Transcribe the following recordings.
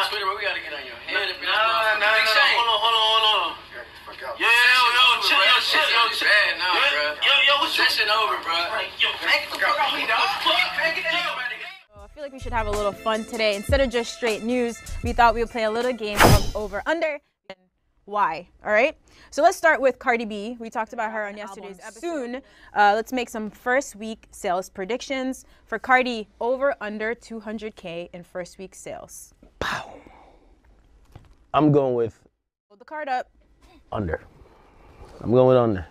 Twitter, bro. We gotta get on your head. Nah. Hold on. Yo, chill. Yo, what's that shit over, bro? Yo, get the fuck out of me, dog. I feel like we should have a little fun today. Instead of just straight news, we thought we would play a little game of over under and why. All right. So let's start with Cardi B. We talked about her on yesterday's episode. Soon, let's make some first week sales predictions for Cardi. Over under 200K in first week sales. Pow. I'm going with. Hold the card up. Under. I'm going with under.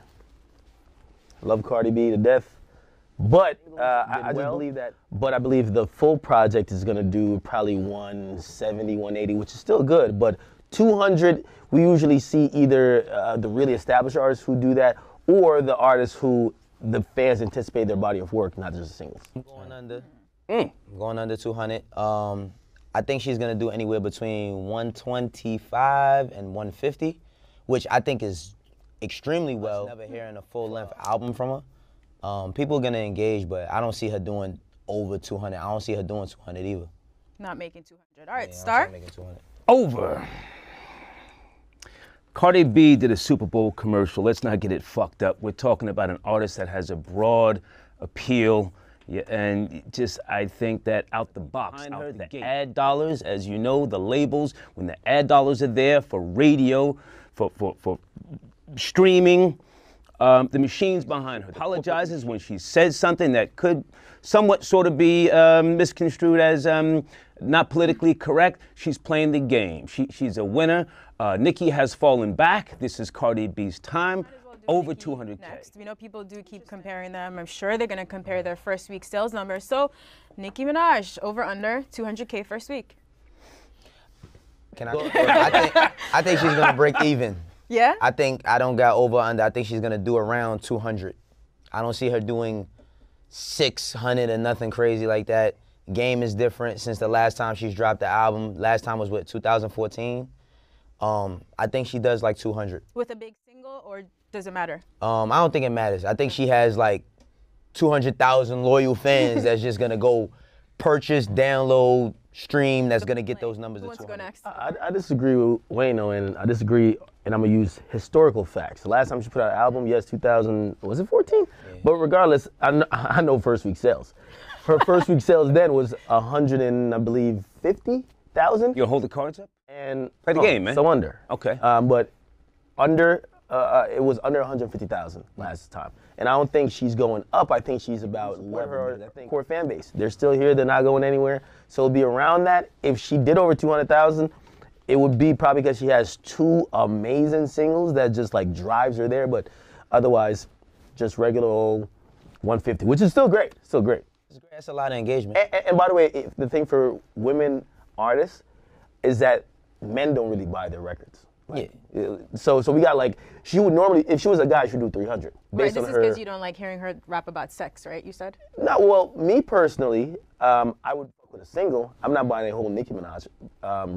Love Cardi B to death. But I just believe that. But I believe the full project is gonna do probably 170, 180, which is still good. But 200, we usually see either the really established artists who do that, or the artists who the fans anticipate their body of work, not just the singles. Going under. Going under 200. I think she's gonna do anywhere between 125 and 150, which I think is extremely well. Never hearing a full-length album from her. People are gonna engage, but I don't see her doing over 200. I don't see her doing 200 either. Not making 200. All right, Star. Making 200. Over. Cardi B did a Super Bowl commercial. Let's not get it fucked up. We're talking about an artist that has a broad appeal. Yeah, and just I think that out the box, the ad dollars, as you know, the labels, when the ad dollars are there for radio, for streaming, the machines behind her apologizes when she says something that could somewhat sort of be misconstrued as not politically correct. She's playing the game. She's a winner. Nicki has fallen back. This is Cardi B's time. Over 200K. Next, we know people do keep comparing them. I'm sure they're gonna compare their first week sales numbers. So, Nicki Minaj, over under 200K first week. Can I think she's gonna break even. Yeah? I don't got over under. I think she's gonna do around 200. I don't see her doing 600 or nothing crazy like that. Game is different since the last time she's dropped the album. Last time was what, 2014? I think she does like 200. With a big single, or does it matter? I don't think it matters. I think she has like 200,000 loyal fans that's just gonna go purchase, download, stream, that's gonna get those numbers to 200. Go next? I disagree with Wayno, and I disagree, and I'm gonna use historical facts. The last time she put out an album, yes, 2000, was it 14? Yeah. But regardless, I know first week sales. Her first week sales then was 100 and I believe 50,000. You'll hold the cards up? And play the game, man. So under. Okay. But under, it was under 150,000 last time. And I don't think she's going up. I think she's about her core fan base. They're still here. They're not going anywhere. So it'll be around that. If she did over 200,000, it would be probably because she has two amazing singles that just like drives her there. But otherwise, just regular old 150, which is still great. Still great. That's a lot of engagement. And by the way, the thing for women artists is that men don't really buy their records. Like, yeah. So we got like, she would normally, if she was a guy, she'd do 300. Right, this is because you don't like hearing her rap about sex, right, you said? No, well, me personally, I would fuck with a single. I'm not buying a whole Nicki Minaj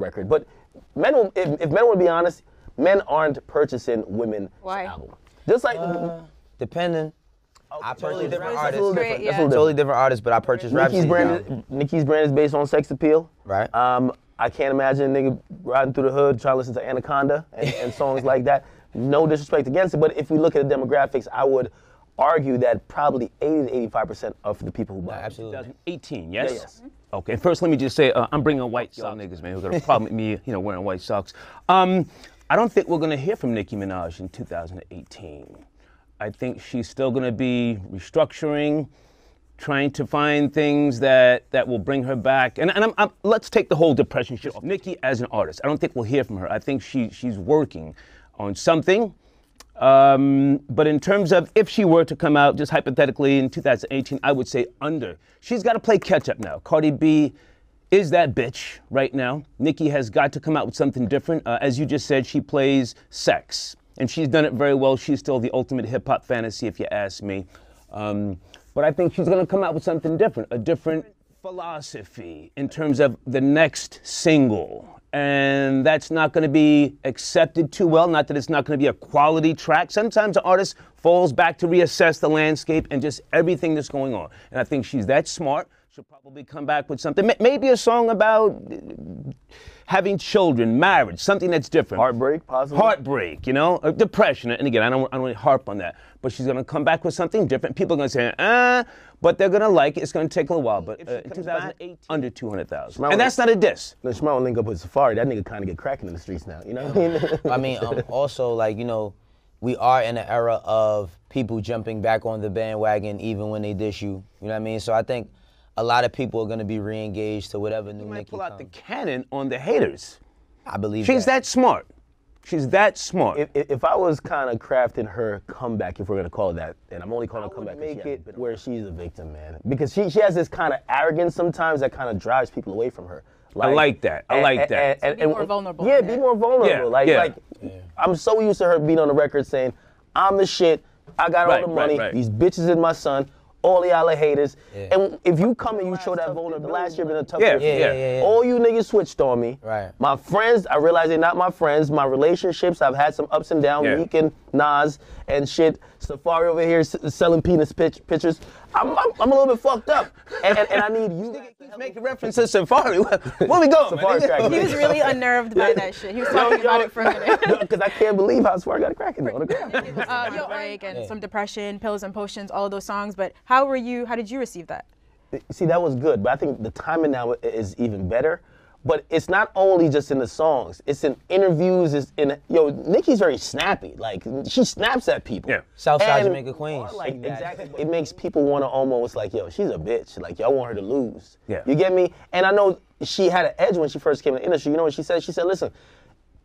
record. But men will, if men want to be honest, men aren't purchasing women's album. Just like... depending. I purchase different artists. That's totally different artists, but I purchase rap. Nicki's brand is based on sex appeal. Right. I can't imagine a nigga riding through the hood trying to listen to Anaconda and songs like that. No disrespect against it, but if we look at the demographics, I would argue that probably 80 to 85% are for the people who buy it. Absolutely. 2018, yes? Yeah, yes. Okay, first let me just say, I'm bringing white socks. Y'all niggas, man, who got a problem with me, wearing white socks. I don't think we're gonna hear from Nicki Minaj in 2018. I think she's still gonna be restructuring, trying to find things that will bring her back. And let's take the whole depression shit off. Nicki as an artist, I don't think we'll hear from her. I think she's working on something. But in terms of if she were to come out, just hypothetically in 2018, I would say under. She's got to play catch up now. Cardi B is that bitch right now. Nicki has got to come out with something different. As you just said, she plays sex. And she's done it very well. She's still the ultimate hip-hop fantasy, if you ask me. But I think she's gonna come out with something different, a different philosophy in terms of the next single. And that's not gonna be accepted too well, not that it's not gonna be a quality track. Sometimes an artist falls back to reassess the landscape and just everything that's going on. And I think she's that smart. She'll probably come back with something, maybe a song about having children, marriage, something that's different. Heartbreak, possibly. Heartbreak, you know, depression. And again, I don't want to harp on that. But she's gonna come back with something different. People are gonna say, but they're gonna like it. It's gonna take a little while. But in 2018, under 200,000, and that's not a diss. No, Shmurda will link up with Safari. That nigga kind of get cracking in the streets now. You know what I mean? Also, like, you know, we are in an era of people jumping back on the bandwagon even when they diss you. You know what I mean? So I think a lot of people are gonna be re-engaged to whatever new Nicki pull out the cannon on the haters. I believe she's that smart. She's that smart. If I was kind of crafting her comeback, if we're gonna call it that, and I'm only calling it comeback, make it where she's a victim, man. Because she has this kind of arrogance sometimes that kind of drives people away from her. I like that. I like that. And be more vulnerable. Yeah, be more vulnerable. Yeah, I'm so used to her being on the record saying, "I'm the shit. I got all the money. These bitches is my son. All y'all are haters." And if you come and you show that vulnerability, last year been a tough year. All you niggas switched on me. Right. My friends, I realize they're not my friends. My relationships, I've had some ups and downs. Meek and Nas and shit. Safari over here selling penis pictures. I'm a little bit fucked up, and I need you. He's making reference to Safari. Where we going, Safari man? He was really unnerved by that shit. He was talking about it for a minute. Because I can't believe how Safari got a crack in on the ground. Heartbreak and some depression, pills and potions, all of those songs. But how did you receive that? See, that was good, but I think the timing now is even better. But it's not only just in the songs, it's in interviews, Nicki's very snappy. Like, she snaps at people. Yeah. Southside Jamaica Queens. Like, exactly. It makes people want to almost like, yo, she's a bitch. Like, y'all want her to lose. Yeah. You get me? And I know she had an edge when she first came in the industry. You know what she said? She said, listen,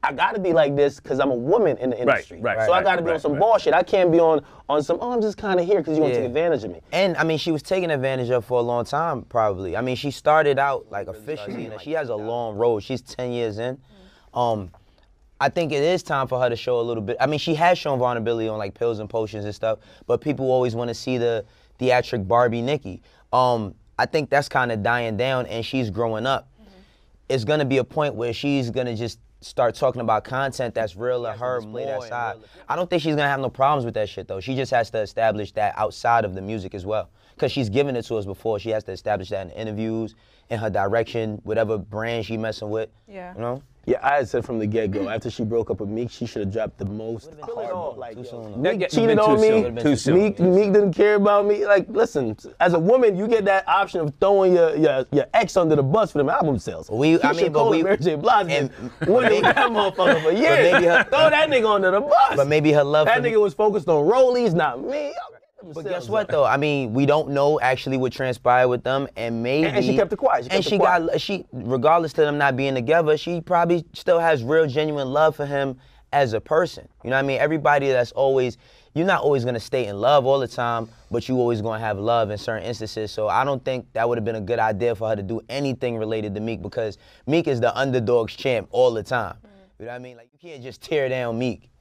I gotta be like this because I'm a woman in the industry. So I gotta be on some bullshit. I can't be on some, I'm just kind of here because you want to take advantage of me. And I mean, she was taken advantage of for a long time, probably. I mean, she started out like officially, and she has a long road. She's 10 years in. I think it is time for her to show a little bit. I mean, she has shown vulnerability on like pills and potions and stuff, but people always want to see the theatric Barbie Nicki. I think that's kind of dying down, and she's growing up. It's gonna be a point where she's gonna just start talking about content that's real to her, play that side. I don't think she's gonna have no problems with that shit though. She just has to establish that outside of the music as well. Cause she's given it to us before. She has to establish that in interviews, in her direction, whatever brand she messing with. Yeah. You know? Yeah, I had said from the get-go, after she broke up with Meek, she should have dropped the most hard. Like, Meek cheated on me. Too soon. Meek didn't care about me. Like, listen, as a woman, you get that option of throwing your ex under the bus for them album sales. Mary J. Blige and winning that motherfucker for years. Throw that nigga under the bus. But maybe her love that nigga was focused on rollies, not me. But guess what though? I mean, we don't know actually what transpired with them, and maybe. And she kept it quiet. Regardless to them not being together, she probably still has real, genuine love for him as a person. You know what I mean? Everybody that's always, you're not always gonna stay in love all the time, but you always gonna have love in certain instances. So I don't think that would have been a good idea for her to do anything related to Meek, because Meek is the underdog's champ all the time. You know what I mean? Like, you can't just tear down Meek.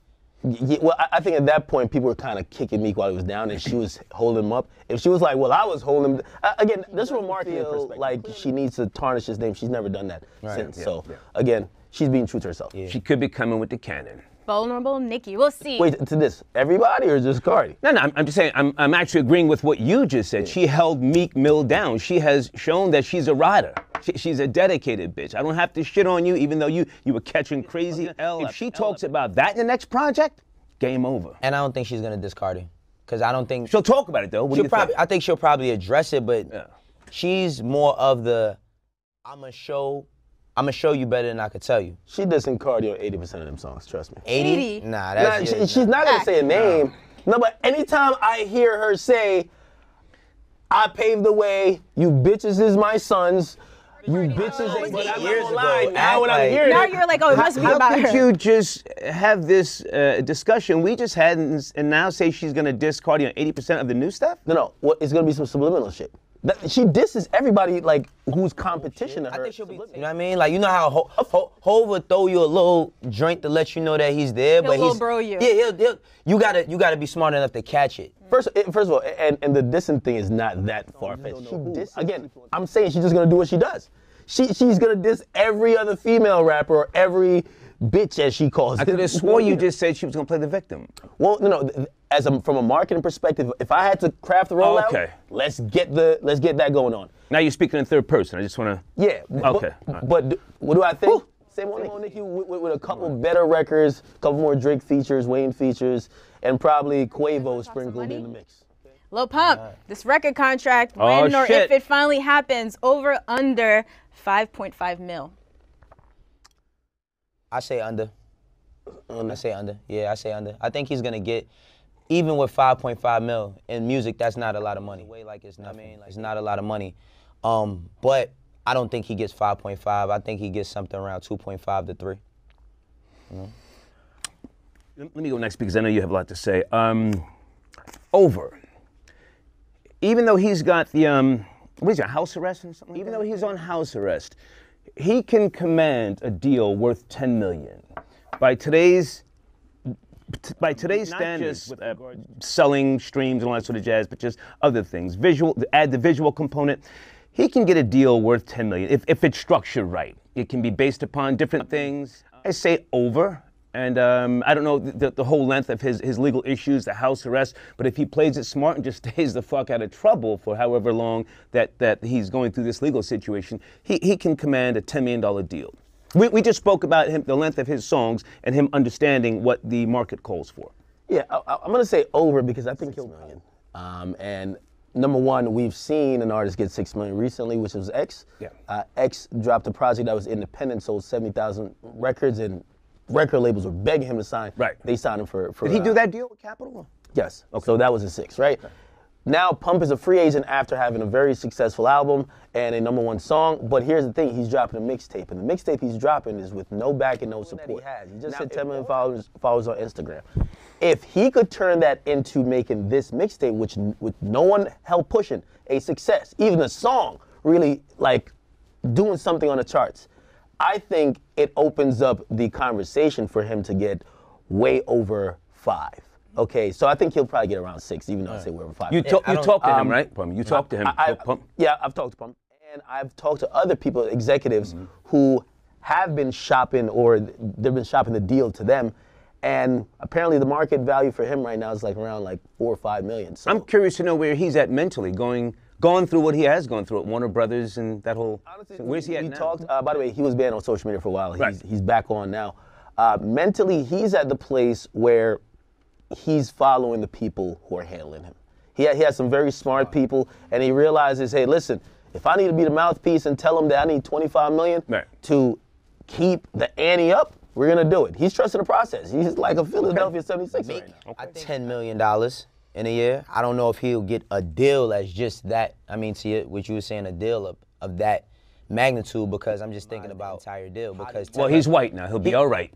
Yeah, well, I think at that point, people were kind of kicking Meek while he was down, and she was holding him up. If she was like, well, I was holding him, again, this from a marketing perspective, like she needs to tarnish his name. She's never done that since. So, again, she's being true to herself. She could be coming with the cannon. Vulnerable Nicki, we'll see. Wait, to this, everybody or just Cardi? No, I'm just saying, I'm actually agreeing with what you just said. She held Meek Mill down. She has shown that she's a rider. She's a dedicated bitch. I don't have to shit on you, even though you were catching crazy L. If she talks about that in the next project, game over. And I don't think she's gonna discard it, because I don't think she'll talk about it though. What do you think? I think she'll probably address it, but she's more of the I'ma show you better than I could tell you. She dissing Cardi on 80% of them songs. Trust me. 80? Nah, that's she's not gonna say a name. No, but anytime I hear her say, "I paved the way, you bitches is my sons." You bitches ain't 8 years ago. Now when I'm hearing it, you're like, oh, it must be about her. How could you just have this discussion we just had and now say she's gonna diss Cardi on 80% of the new stuff? No. It's gonna be some subliminal shit. She disses everybody like who's competition to her. I think she'll be. You know what I mean? Like, you know how Hov will throw you a little drink to let you know that he's there, but he'll bro you. Yeah, you gotta be smart enough to catch it. First of all, and the dissing thing is not that far-fetched. Again, I'm saying she's just gonna do what she does. She's gonna diss every other female rapper or every bitch, as she calls it. I could have swore you just said she was gonna play the victim. Well, no. From a marketing perspective, if I had to craft the rollout, let's get that going on. Now you're speaking in third person. I just wanna. Yeah. Okay. But what do I think? Same on Nicki with a couple better records, a couple more Drake features, Wayne features, and probably Quavo sprinkled in the mix. Lil Pump, this record contract, when or if it finally happens, over under 5.5 mil. I say under. I say under. Yeah, I say under. I think he's gonna get, even with 5.5 mil in music, that's not a lot of money. Way like it's nothing. It's not a lot of money. But I don't think he gets 5.5. I think he gets something around 2.5 to 3. Let me go next because I know you have a lot to say. Over. Even though he's got the what is it, house arrest or something? Even though he's on house arrest, he can command a deal worth $10 million. By today's standards, with selling streams and all that sort of jazz, but just other things. Add the visual component. He can get a deal worth $10 million if it's structured right. It can be based upon different things. I say over, and I don't know the whole length of his legal issues, the house arrest, but if he plays it smart and just stays the fuck out of trouble for however long that he's going through this legal situation, he can command a $10 million deal. We just spoke about him, the length of his songs, and him understanding what the market calls for. Yeah, I'm gonna say over because I think he'll million. And number one, we've seen an artist get 6 million recently, which was X. Yeah. X dropped a project that was independent, sold 70,000 records, and record labels were begging him to sign. Right. They signed him for Did he do that deal with Capitol? Yes. Okay. So that was a 6, right? Okay. Now Pump is a free agent after having a very successful album and a #1 song. But here's the thing: he's dropping a mixtape, and the mixtape he's dropping is with no back and no support. He just hit 10 million followers on Instagram. If he could turn that into making this mixtape, which with no one help pushing, a success, even a song really like doing something on the charts, I think it opens up the conversation for him to get way over 5. Okay, so I think he'll probably get around 6, even though I say we're over 5. You talked to him, right? You talked to him. Pump. Yeah, I've talked to Pump, and I've talked to other people, executives, who have been shopping or they've been shopping the deal to them. And apparently the market value for him right now is like around like 4 or 5 million. So I'm curious to know where he's at mentally, going through what he has gone through at Warner Brothers and that whole. Honestly, where's he at now? Talked. By the way, he was banned on social media for a while. Right. He's back on now. Mentally, he's at the place where he's following the people who are handling him. He has some very smart people, and he realizes, hey, listen, if I need to be the mouthpiece and tell them that I need 25 million to keep the ante up, we're going to do it. He's trusting the process. He's like a Philadelphia 76 right now. I think $10 million in a year. I don't know if he'll get a deal as just that. I mean, to what you were saying, a deal of that magnitude, because I'm just thinking about the entire deal. Because well, he's white now. He'll be all right.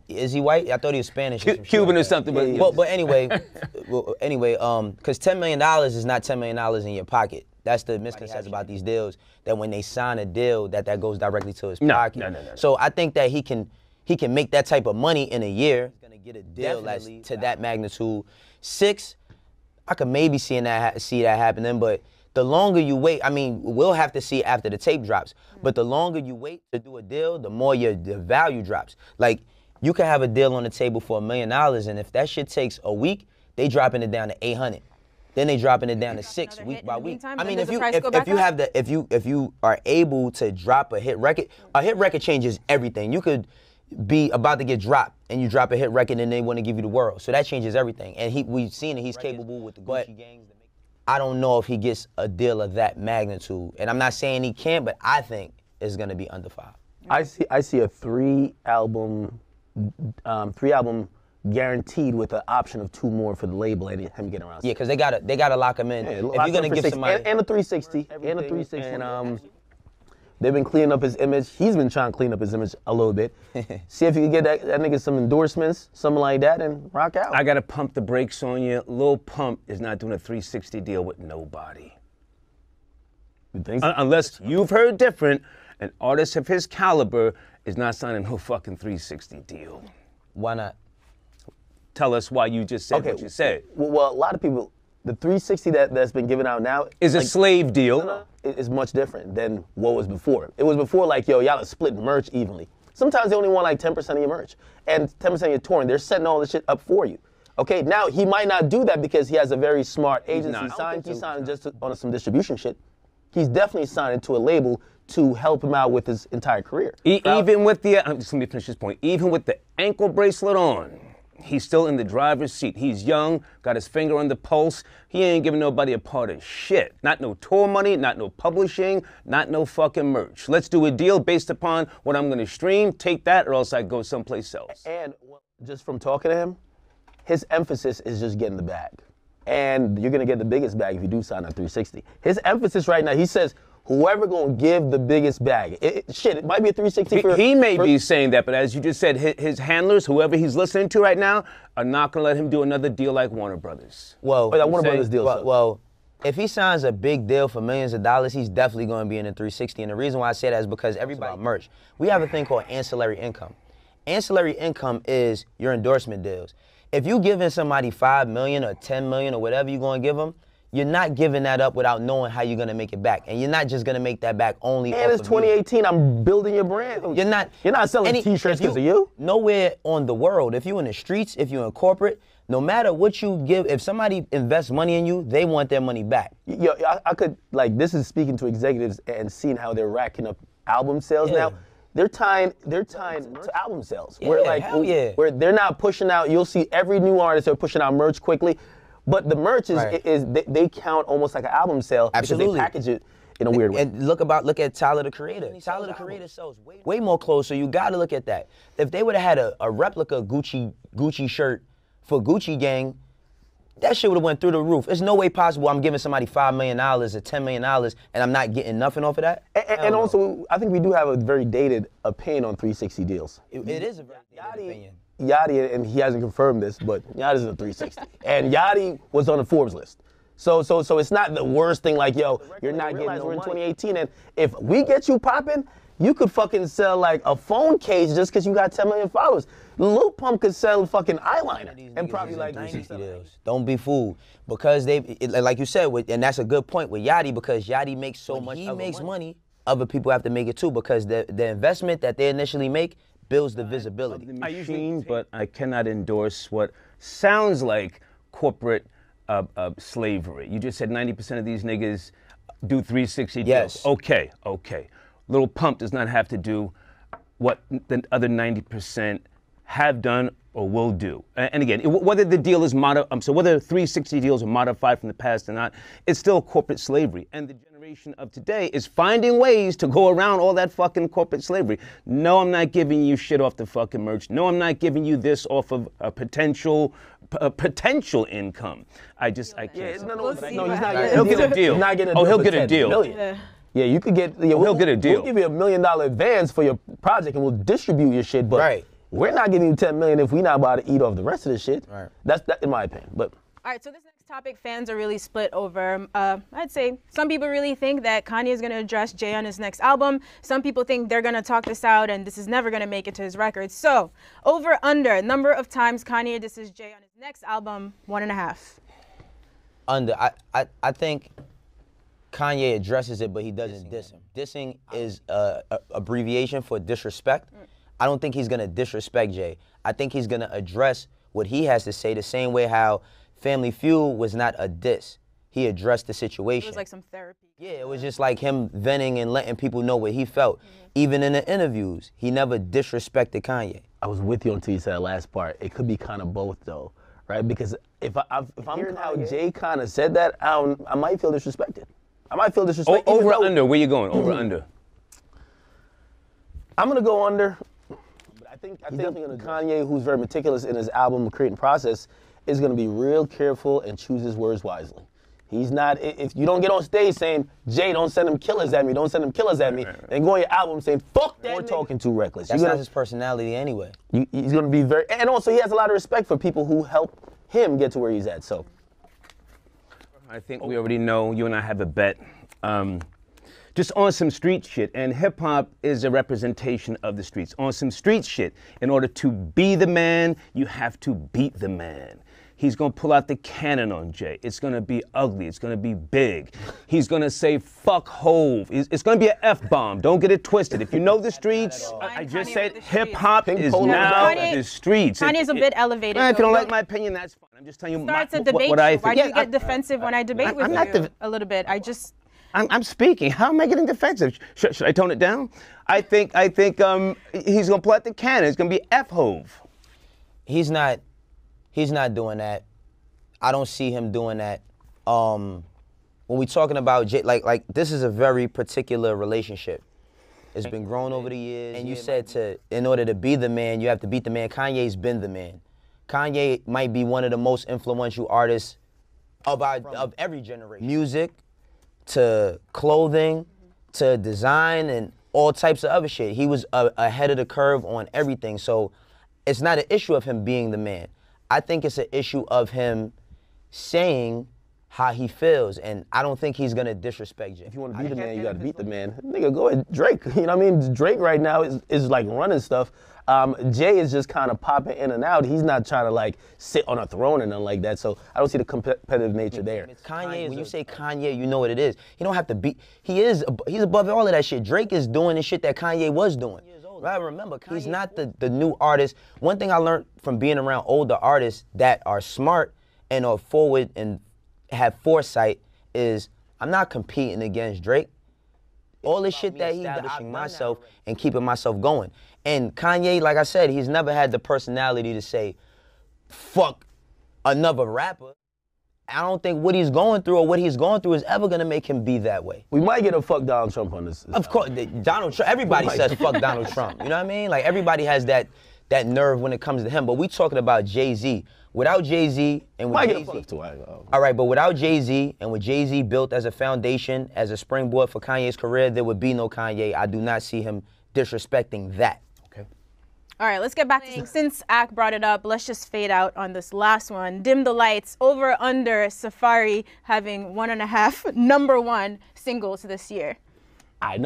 Is he white? I thought he was Spanish. Cuban or something. But anyway, because $10 million is not $10 million in your pocket. That's the misconception about these deals, that when they sign a deal, that goes directly to his pocket. No. So I think that he can make that type of money in a year. He's gonna get a deal that's to that magnitude. 6, I could maybe see that happening, but the longer you wait, I mean, we'll have to see after the tape drops. But the longer you wait to do a deal, the more the value drops. Like, you can have a deal on the table for $1 million, and if that shit takes a week, they dropping it down to 800. Then they dropping it down to 6 week by week. I mean, if you are able to drop a hit record changes everything. You could be about to get dropped, and you drop a hit record, and they want to give you the world. So that changes everything. And we've seen that he's capable with the Gucci gangs. I don't know if he gets a deal of that magnitude, and I'm not saying he can't, but I think it's gonna be under 5. I see a 3 album guaranteed with the option of 2 more for the label and him getting around. Yeah, because they gotta lock him in. Yeah, if you're gonna give somebody and a 360 and a 360, and they've been cleaning up his image. He's been trying to clean up his image a little bit. See if you can get that nigga some endorsements, something like that, and rock out. I gotta pump the brakes on you. Lil Pump is not doing a 360 deal with nobody. You think so? Unless you've heard different. An artist of his caliber is not signing no fucking 360 deal. Why not? Tell us why you just said what you said. Well, a lot of people, the 360 that's been given out now is a slave deal. Is much different than what was before. It was before like, yo, y'all are splitting merch evenly. Sometimes they only want like 10% of your merch and 10% of your touring. They're setting all this shit up for you. Okay, now he might not do that because he has a very smart agency signed. He signed just on some distribution shit. he's definitely signed into a label to help him out with his entire career. Even with the, just let me finish this point, even with the ankle bracelet on, he's still in the driver's seat. He's young, got his finger on the pulse. He ain't giving nobody a part of shit. Not no tour money, not no publishing, not no fucking merch. Let's do a deal based upon what I'm gonna stream, take that, or else I go someplace else. And just from talking to him, his emphasis is just getting the bag. And you're gonna get the biggest bag if you do sign on 360. His emphasis right now, he says, whoever gonna give the biggest bag. It might be a 360 for... He may be saying that, but as you just said, his handlers, whoever he's listening to right now, are not gonna let him do another deal like Warner Brothers. Well, that Warner Brothers deal. Well, if he signs a big deal for millions of dollars, he's definitely gonna be in the 360. And the reason why I say that is because everybody merch. We have a thing called ancillary income. Ancillary income is your endorsement deals. If you giving somebody $5 million or $10 million or whatever you're gonna give them, you're not giving that up without knowing how you're gonna make it back, and you're not just gonna make that back only. And it's 2018. I'm building your brand. You're not selling T-shirts because of you. Nowhere on the world, if you're in the streets, if you're in corporate, no matter what you give, if somebody invests money in you, they want their money back. Yo, I could this is speaking to executives and seeing how they're racking up album sales now. They're tying to album sales. Where they're not pushing out. You'll see every new artist they're pushing out merch quickly. But the merch is they count almost like an album sale. Absolutely. Because they package it in a weird way. And look at Tyler the Creator. Tyler the Creator sells way more clothes, so you got to look at that. If they would have had a replica Gucci shirt for Gucci Gang, that shit would have went through the roof. There's no way possible I'm giving somebody $5 million or $10 million and I'm not getting nothing off of that. And also, I think we do have a very dated opinion on 360 deals. It is a very dated opinion. Yachty, and he hasn't confirmed this, but Yachty's a 360. And Yachty was on the Forbes list. So it's not the worst thing like, yo, you're not getting no money. We're in 2018, and if we get you popping, you could fucking sell like a phone case just because you got 10 million followers. Lil Pump could sell fucking eyeliner and probably like 360 deals. Don't be fooled. Because like you said, and that's a good point with Yachty, because Yachty makes so much he makes money, other people have to make it too, because the investment that they initially make builds the visibility. But I cannot endorse what sounds like corporate slavery. You just said 90% of these niggas do 360 deals. Yes. Okay. Lil Pump does not have to do what the other 90% have done or will do. And again, whether the deal is whether 360 deals are modified from the past or not, it's still corporate slavery. And the generation of today is finding ways to go around all that fucking corporate slavery. No, I'm not giving you shit off the fucking merch. No, I'm not giving you this off of a potential income. I can't. He's not He'll get a deal. He's not getting a deal. He'll get a deal. Yeah, you could get. He'll get a deal. We'll give you $1 million advance for your project, and we'll distribute your shit. But we're not giving you $10 million if we're not about to eat off the rest of the shit. Right. That's in my opinion. But all right, so this next topic, fans are really split over. I'd say some people really think that Kanye is going to address Jay on his next album. Some people think they're going to talk this out, and this is never going to make it to his record. So, over under number of times Kanye disses Jay on his next album, 1.5. Under. I think Kanye addresses it, but he doesn't diss him. Dissing is a abbreviation for disrespect. I don't think he's gonna disrespect Jay. I think he's gonna address what he has to say the same way how Family Feud was not a diss. He addressed the situation. It was like some therapy. Yeah, it was just like him venting and letting people know what he felt. Even in the interviews, he never disrespected Kanye. I was with you until you said that last part. It could be kind of both though, right? Because if I'm hearing how Jay kind of said that, I might feel disrespected. I might feel disrespected. Over or under? Where you going? Over or under? I'm gonna go under. But I think Kanye, who's very meticulous in his album creating process, is gonna be real careful and choose his words wisely. He's not. If you don't get on stage saying, "Jay, don't send them killers at me. Don't send them killers at me," and go on your album saying, "Fuck that," or talking too reckless. That's not his personality anyway. He's gonna be very. And also, he has a lot of respect for people who help him get to where he's at. So. I think we already know, you and I have a bet, just on some street shit, and hip hop is a representation of the streets. On some street shit, in order to be the man, you have to beat the man. He's gonna pull out the cannon on Jay. It's gonna be ugly, it's gonna be big. He's gonna say, fuck Hove. It's gonna be an F-bomb, don't get it twisted. If you know the streets, I just said hip hop is now the streets. Kanye's a bit elevated. If you don't like my opinion, that's fine. I'm just telling you what I think. Why do you get defensive when I debate with you a little bit? I'm speaking. How am I getting defensive? Should I tone it down? I think he's gonna pull out the cannon. It's gonna be F-hove. He's not doing that. I don't see him doing that. When we talking about like this is a very particular relationship. It's been grown over the years. And you said in order to be the man, you have to beat the man. Kanye's been the man. Kanye might be one of the most influential artists of every generation. Music, to clothing, to design, and all types of other shit. He was ahead of the curve on everything. So it's not an issue of him being the man. I think it's an issue of him saying how he feels, and I don't think he's gonna disrespect Jay. If you want to be the man, you got to beat the man. Nigga, go ahead, Drake. You know what I mean? Drake right now is like running stuff. Jay is just kind of popping in and out. He's not trying to like sit on a throne or nothing like that. So I don't see the competitive nature there. Kanye, when you say Kanye, you know what it is. He don't have to be. He's above all of that shit. Drake is doing the shit that Kanye was doing. Right? Remember, he's not the new artist. One thing I learned from being around older artists that are smart and are forward and have foresight is I'm not competing against Drake. All the shit that he's establishing myself and keeping myself going. And Kanye, like I said, he's never had the personality to say, fuck another rapper. I don't think what he's going through or what he's going through is ever gonna make him be that way. We might get a fuck Donald Trump on this. Of course, Donald Trump, everybody says fuck Donald Trump. You know what I mean? Like everybody has that nerve when it comes to him. But we talking about Jay-Z. Without Jay-Z and with Jay-Z. All right, but without Jay-Z and with Jay-Z built as a foundation, as a springboard for Kanye's career, there would be no Kanye. I do not see him disrespecting that. All right, let's get back to since Ak brought it up, let's just fade out on this last one. Dim the lights, over under Safari having 1.5 #1 singles this year. I know.